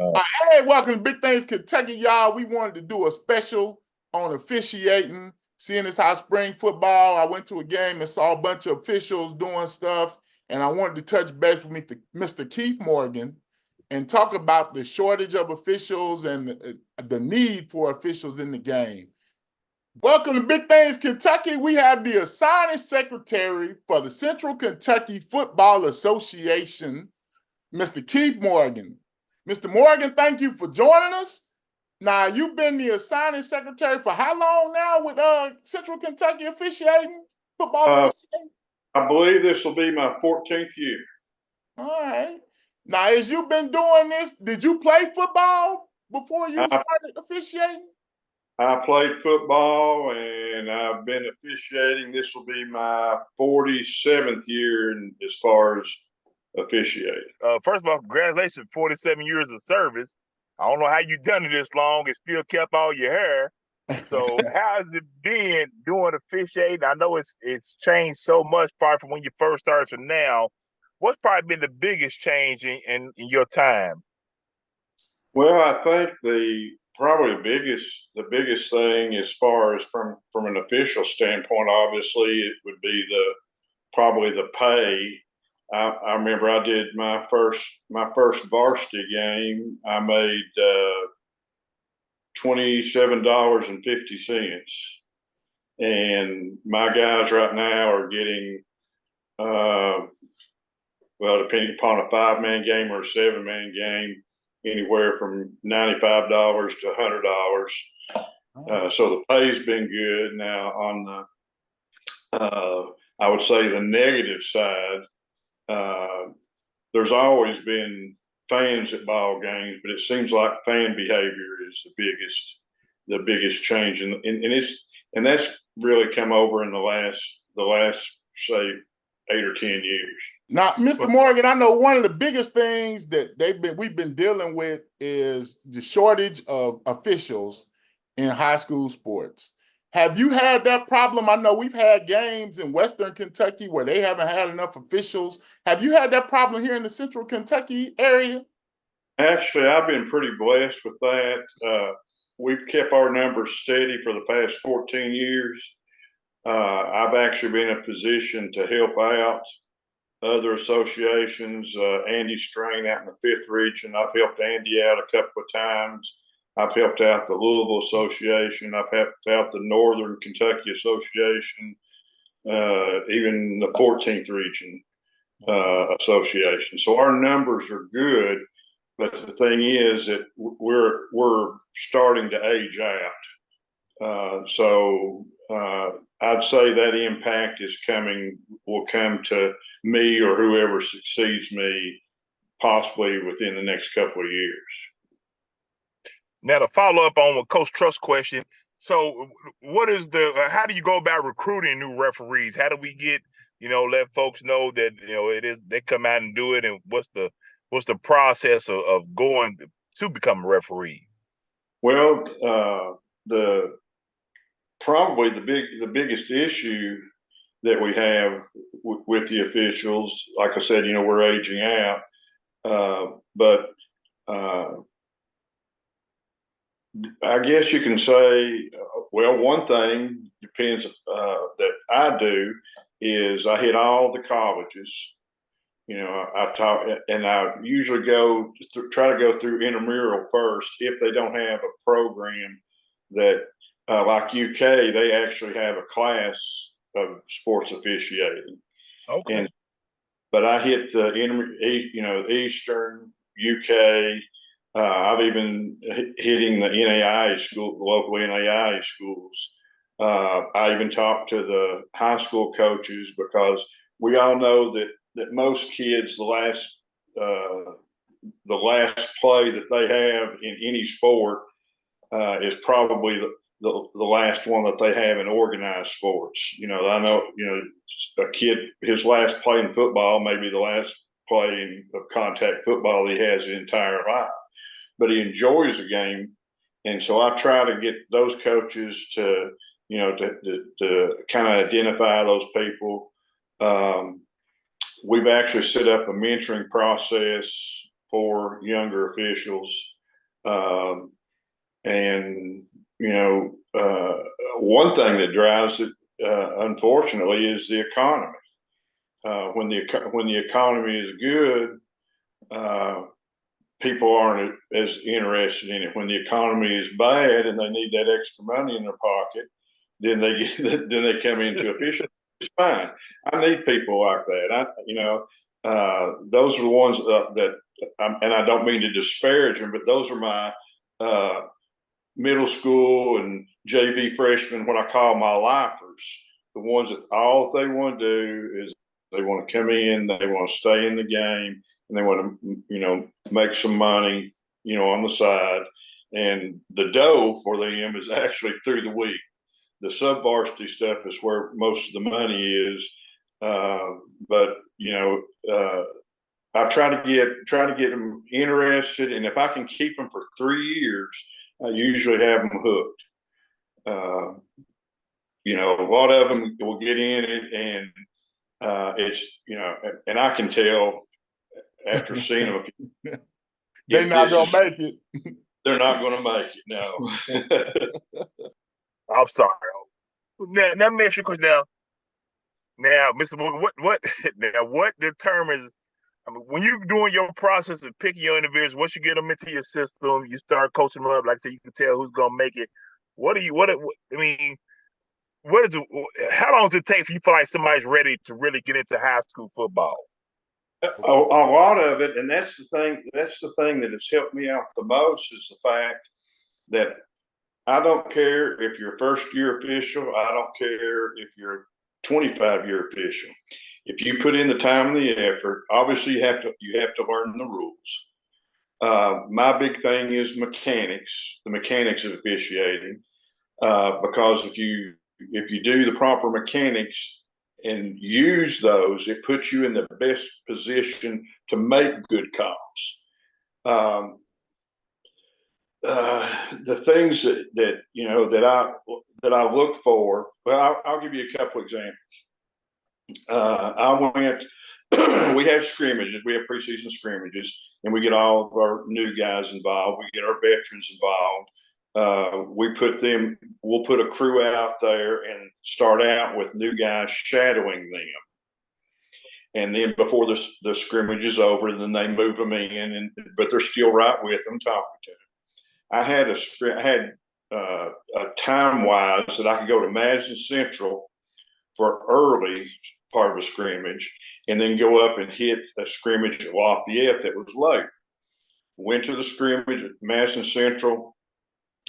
Uh, Hey, welcome to Big Things Kentucky, y'all. We wanted to do a special on officiating, seeing as how spring football. I went to a game and saw a bunch of officials doing stuff, and I wanted to touch base with Mr. Kieth Morgan and talk about the shortage of officials and the need for officials in the game. Welcome to Big Things Kentucky. We have the assigning secretary for the Central Kentucky Football Association, Mr. Kieth Morgan. Mr. Morgan, thank you for joining us. Now, you've been the assigning secretary for how long now with Central Kentucky officiating, football uh, officiating? I believe this will be my 14th year. All right. Now, as you've been doing this, did you play football before you I, started officiating? I played football and I've been officiating. This will be my 47th year as far as officiating. First of all, congratulations, 47 years of service. I don't know how you done it this long and still kept all your hair. So how has it been doing officiating? I know it's changed so much probably from when you first started to now. What's probably been the biggest change in your time? Well, I think probably the biggest thing as far as from an official standpoint, obviously it would be probably the pay. I remember I did my first varsity game. I made $27.50, and my guys right now are getting well, depending upon a 5-man game or a 7-man game, anywhere from $95 to $100. So the pay's been good. Now on I would say the negative side, uh, there's always been fans at ball games, but it seems like fan behavior is the biggest change, and that's really come over in the last say 8 or 10 years. Now, Mr. Morgan, I know one of the biggest things that we've been dealing with is the shortage of officials in high school sports. Have you had that problem? I know we've had games in Western Kentucky where they haven't had enough officials. Have you had that problem here in the Central Kentucky area? Actually, I've been pretty blessed with that. We've kept our numbers steady for the past 14 years. I've actually been in a position to help out other associations. Andy Strain out in the fifth region, I've helped Andy out a couple of times. I've helped out the Louisville Association. I've helped out the Northern Kentucky Association, even the 14th region association. So our numbers are good, but the thing is that we're starting to age out. So I'd say that impact will come to me or whoever succeeds me, possibly within the next couple of years. Now to follow up on what Coach Trust's question. So what is how do you go about recruiting new referees? How do we get, let folks know that, they come out and do it, and what's the process of going to become a referee? Well, the probably the biggest issue that we have with the officials, like I said, we're aging out, but I guess you can say, well, one thing depends that I do is I hit all the colleges. I talk, and I usually try to go through intramural first if they don't have a program that, like UK, they actually have a class of sports officiating. Okay. But I hit the Eastern UK. I've even hitting the NAIA school, the local NAIA schools. I even talked to the high school coaches because we all know that most kids the last play that they have in any sport is probably the last one that they have in organized sports. I know a kid, his last play in football may be the last play of contact football he has his entire life, but he enjoys the game. And so I try to get those coaches to kind of identify those people. We've actually set up a mentoring process for younger officials. And, you know, one thing that drives it, unfortunately, is the economy. When the economy is good, people aren't as interested in it. When the economy is bad and they need that extra money in their pocket, then they come into official. It's fine. I need people like that. Those are the ones that, and I don't mean to disparage them, but those are my middle school and JV freshmen, what I call my lifers. The ones that all they want to do is they want to come in, they want to stay in the game, and they want to, you know, make some money, you know, on the side. And the dough for them is actually through the week. The sub-varsity stuff is where most of the money is. But you know, I try to get them interested, and if I can keep them for 3 years, I usually have them hooked. You know, a lot of them will get in it, and it's, you know, and I can tell after seeing them, they're not gonna make it. They're not going to make it. No. I'm sorry. Now, let me ask you a question. Now, Mr. Morgan, what determines? I mean, when you're doing your process of picking your individuals, once you get them into your system, you start coaching them up. Like I said, you can tell who's gonna make it. I mean, what is it? How long does it take for you feel like somebody's ready to really get into high school football? A lot of it, and that's the thing. That's the thing that has helped me out the most, is the fact that I don't care if you're a first-year official. I don't care if you're a 25-year official. If you put in the time and the effort, obviously you have to learn the rules. My big thing is mechanics, the mechanics of officiating, because if you do the proper mechanics and use those, it puts you in the best position to make good calls. The things that you know that I look for. Well, I'll give you a couple examples. I went. We have scrimmages. We have preseason scrimmages, and we get all of our new guys involved. We get our veterans involved. We'll put a crew out there and start out with new guys shadowing them. And then before the scrimmage is over, then they move them in, but they're still right with them, talking to them. I had a time wise that I could go to Madison Central for early part of a scrimmage, and then go up and hit a scrimmage at Lafayette that was late. Went to the scrimmage at Madison Central,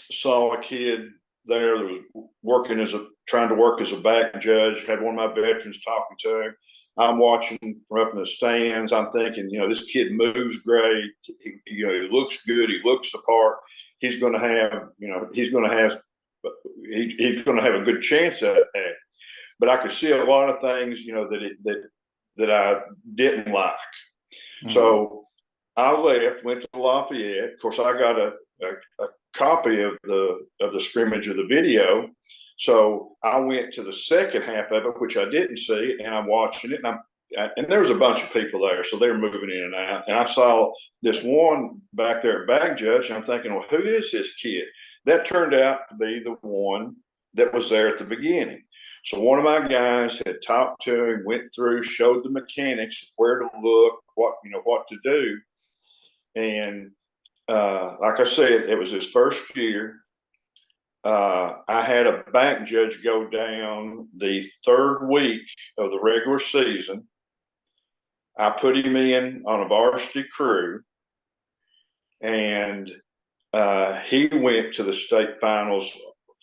saw a kid there that was trying to work as a back judge, had one of my veterans talking to him. I'm watching from up in the stands. I'm thinking, you know, this kid moves great. He looks good. He looks the part. He's going to have, he's going to have a good chance at it. But I could see a lot of things, that I didn't like. Mm-hmm. So I left, went to Lafayette. Of course, I got a copy of the scrimmage of the video. So I went to the second half of it, which I didn't see, and I'm watching it, and there was a bunch of people there, so they were moving in and out. And I saw this one back there at bag judge, and I'm thinking, well, who is this kid? That turned out to be the one that was there at the beginning. So one of my guys had talked to him, went through, showed the mechanics, where to look, what to do. And like I said, it was his first year. I had a back judge go down the third week of the regular season. I put him in on a varsity crew, and he went to the state finals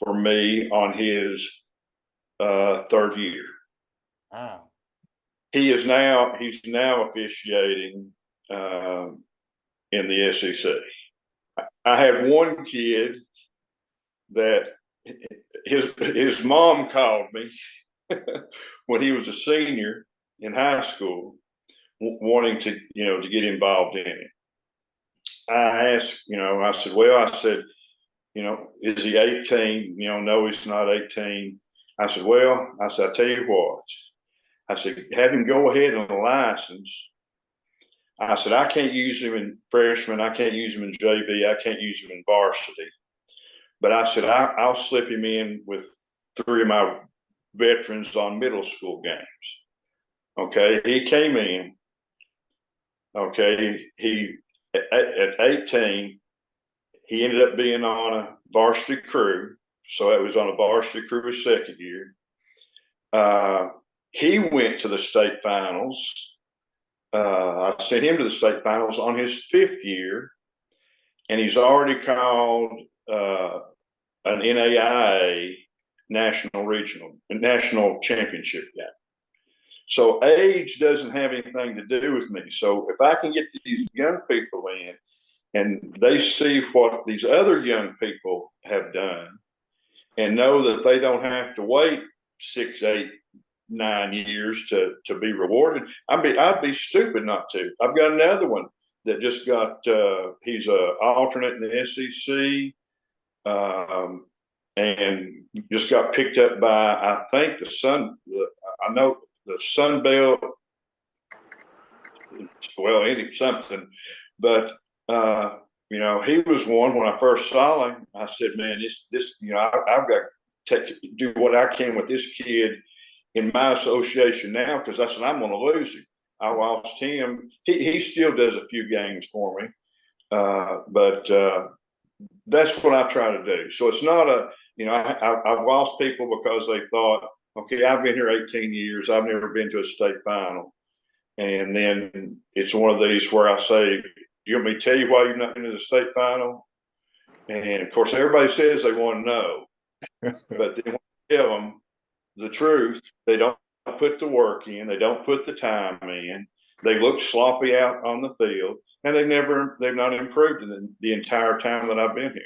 for me on his third year. Wow. He's now officiating in the SEC. I had one kid that his mom called me when he was a senior in high school, wanting to get involved in it. I asked, I said, is he 18? No, he's not 18. I said, I tell you what. I said, have him go ahead on the license, I said, I can't use him in freshman. I can't use him in JV. I can't use him in varsity. But I said, I'll slip him in with 3 of my veterans on middle school games. Okay. He came in. Okay. He at 18, he ended up being on a varsity crew. So it was on a varsity crew his second year. He went to the state finals. I sent him to the state finals on his 5th year, and he's already called an NAIA national championship game. So age doesn't have anything to do with me. So if I can get these young people in and they see what these other young people have done and know that they don't have to wait 6, 8, 9 years to be rewarded, I'd be stupid not to. I've got another one that just got he's an alternate in the SEC, and just got picked up by, I think, I know the Sun Belt, well, something, but he was one. When I first saw him, I said, man, this I've got to do what I can with this kid in my association now, because I said, I'm going to lose him. I lost him. He still does a few games for me, but that's what I try to do. So it's not I've lost people because they thought, okay, I've been here 18 years. I've never been to a state final. And then it's one of these where I say, do you want me to tell you why you've not been to the state final? And of course, everybody says they want to know, but then when you tell them the truth, they don't put the work in, they don't put the time in, they look sloppy out on the field, and they've not improved in the entire time that I've been here.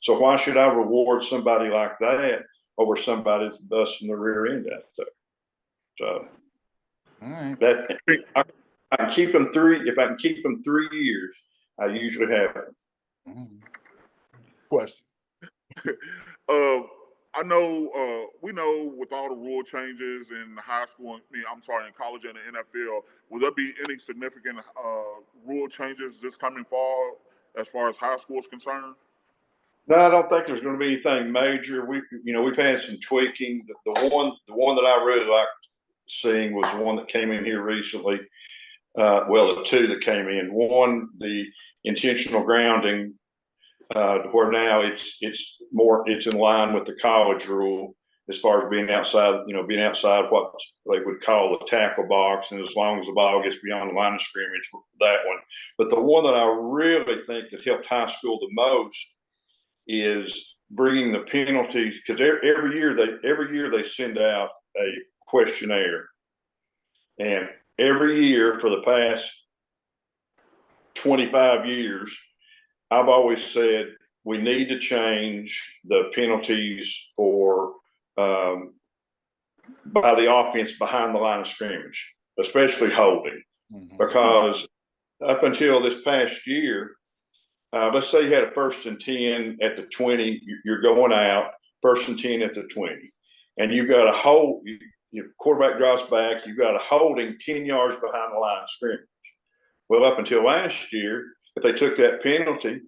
So why should I reward somebody like that over somebody that's busting the rear end out there? So that I can keep them 3. If I can keep them 3 years, I usually have it. Question. I know we know with all the rule changes in high school, in college and the NFL, will there be any significant rule changes this coming fall as far as high school is concerned? No, I don't think there's going to be anything major. We've had some tweaking. The one that I really liked seeing was one that came in here recently. The 2 that came in. One, the intentional grounding, where now it's in line with the college rule as far as being outside what they would call the tackle box, and as long as the ball gets beyond the line of scrimmage, that one. But the one that I really think that helped high school the most is bringing the penalties, because every year they send out a questionnaire, and every year for the past 25 years, I've always said we need to change the penalties for by the offense behind the line of scrimmage, especially holding, because up until this past year, let's say you had a 1st and 10 at the 20, you're going out, 1st and 10 at the 20, and you've got a hold. Your quarterback drops back, you've got a holding 10 yards behind the line of scrimmage. Well, up until last year, if they took that penalty,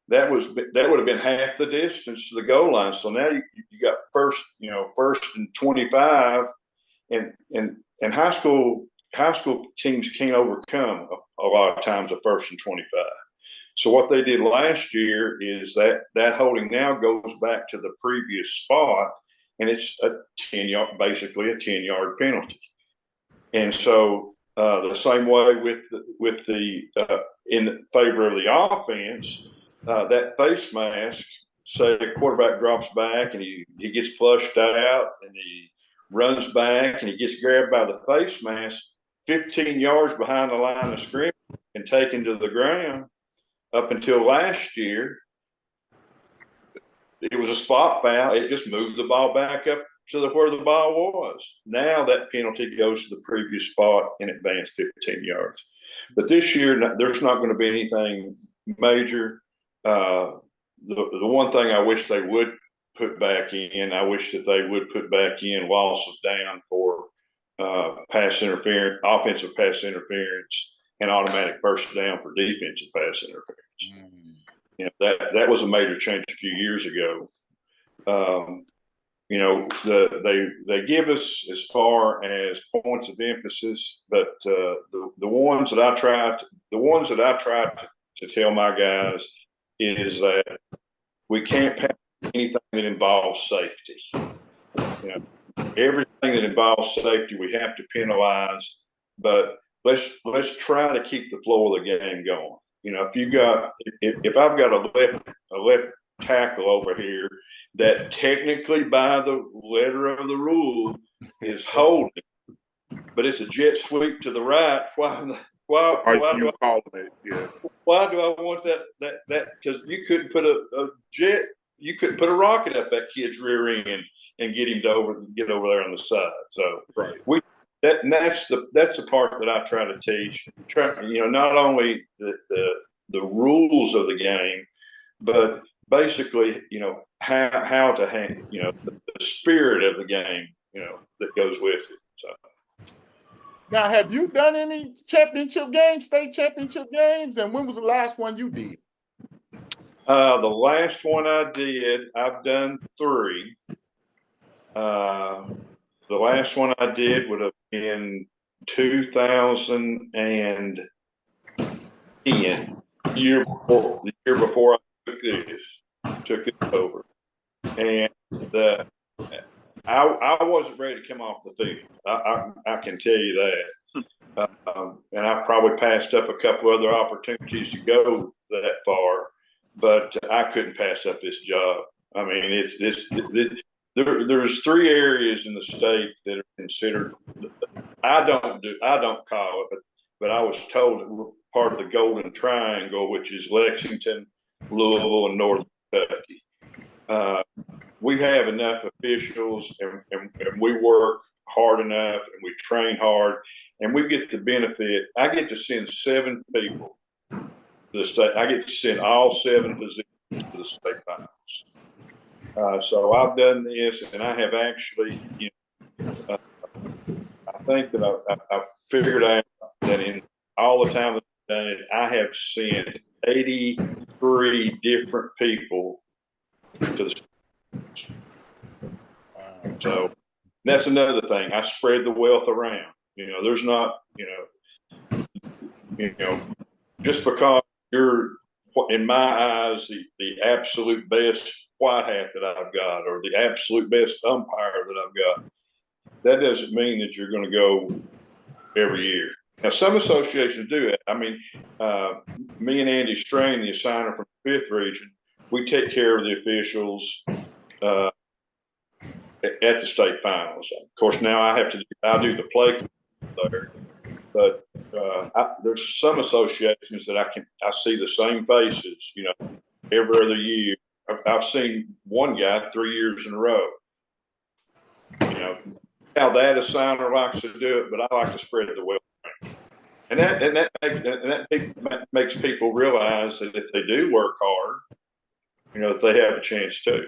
that would have been half the distance to the goal line. So now you got first and 25, and high school teams can't overcome a lot of times a 1st and 25. So what they did last year is that holding now goes back to the previous spot, and it's basically a 10-yard penalty. And so the same way with the in favor of the offense, that face mask, say a quarterback drops back and he gets flushed out and he runs back and he gets grabbed by the face mask 15 yards behind the line of scrimmage and taken to the ground. Up until last year, it was a spot foul. It just moved the ball back up to where the ball was. Now that penalty goes to the previous spot and advanced 15 yards. But this year, there's not going to be anything major. The one thing I wish they would put back in, I wish that they would put back in losses down for pass interference, offensive pass interference, an automatic first down for defensive pass interference. You know, that was a major change a few years ago. You know, they give us as far as points of emphasis, but the ones that I try to tell my guys is that we can't pass anything that involves safety. You know, everything that involves safety we have to penalize, but let's try to keep the flow of the game going. You know, if I've got a left tackle over here that technically by the letter of the rule is holding, but it's a jet sweep to the right, why do I want that? Because you couldn't put you couldn't put a rocket up that kid's rear end and get him to get over there on the side. So right. that's the part that I try to teach. You know, not only the rules of the game, but basically, you know, how to handle, you know, the spirit of the game, you know, that goes with it. So. Now, have you done any championship games, state championship games? And when was the last one you did? The last one I did, I've done 3. The last one I did would have been 2010, the year before I took this over, and I wasn't ready to come off the field. I can tell you that, and I probably passed up a couple other opportunities to go that far, but I couldn't pass up this job. I mean, there's 3 areas in the state that are considered. I don't call it, but I was told that we're part of the Golden Triangle, which is Lexington, Louisville, and North Kentucky. We have enough officials, and we work hard enough, and we train hard, and we get the benefit. I get to send 7 people to the state. I get to send all 7 positions to the state finals. So I've done this, and I have actually, you know, I think that I've figured out that in all the time that I've done it, I have sent 83 different people to the state. So that's another thing. I spread the wealth around. You know, there's not, you know, just because you're, in my eyes, the absolute best white hat that I've got, or the absolute best umpire that I've got, that doesn't mean that you're going to go every year. Now, some associations do it. I mean, me and Andy Strain, the assigner from the 5th region, we take care of the officials at the state finals. Of course, now I do the play there, but there's some associations that I see the same faces, you know, every other year. I've seen one guy 3 years in a row. You know how that assigner likes to do it, but I like to spread the wealth. And that makes people realize that if they do work hard, you know, that they have a chance too.